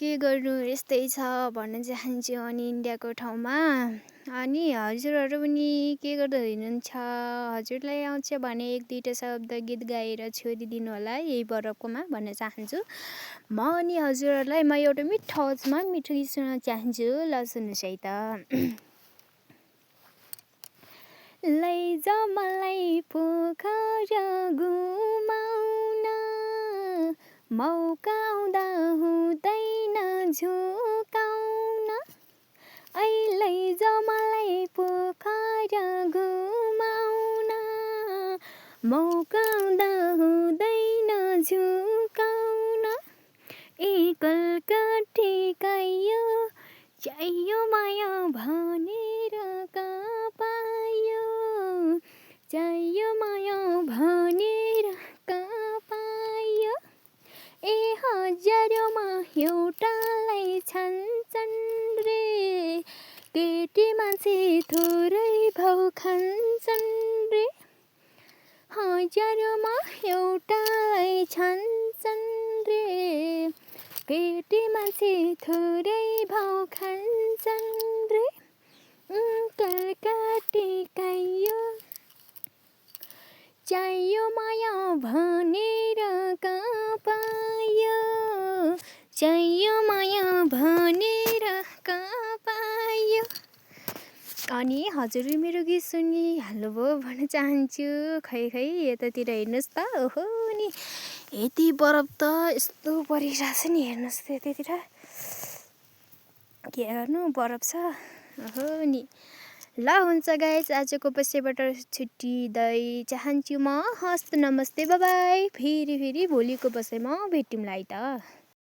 के गर्नु यस्तै छ भन्न चाहन्छु अनि इन्डियाको ठाउँमा। अनि हजुरहरू पनि के गर्दै हुनुहुन्छ? हजुरलाई आउँछ भने 1-2 शब्द गीत गाएर छोडिदिनु होला है यही बरफकोमा भन्न चाहन्छु। म अनि हजुरहरूलाई म एउटा मिठो आवाजमा मिठो गीत सुनाउन चाहन्छु। ल सुन्नुहोस् है त। लैजाऊ मलाई पोखर घुमाउन, मौका आउँदा हुँदैन झुकाउन। लैजाऊ मलाई पोखर घुमाउन, मौका आउँदा हुँदैन झुकाउन। कलकत्ती गयो चाहियो माया भनेर कहाँ पायो, चाहियो माया भनेर कहाँ पायो। हजारौँमा एउटालाई छान्छन् रे, केटी मान्छे थोरै भाउ खान्छन् रे। हजारौँमा एउटालाई छान्छन् रे, केटी मान्छे थोरै भाउ खान्छन् रे। कलकत्ती गयो चाहियो माया भनेर कहाँ पायो, चाहियो माया भनेर कहाँ पायो। अनि हजुर मेरो गीत सुनिहाल्नुभयो भन्न चाहन्छु। खै यतातिर हेर्नुहोस् त। ओहो नि यति बरफ त यस्तो परिरहेछ नि हेर्नुहोस् त यतातिर के गर्नु बरफ छ। ओहो नि ल हुन्छ गाइस आजको बसेबाट छुट्टिँदै चाहन्छु म। हस्त नमस्ते बाई फेरि भोलिको बसाइमा भेटौँला है त।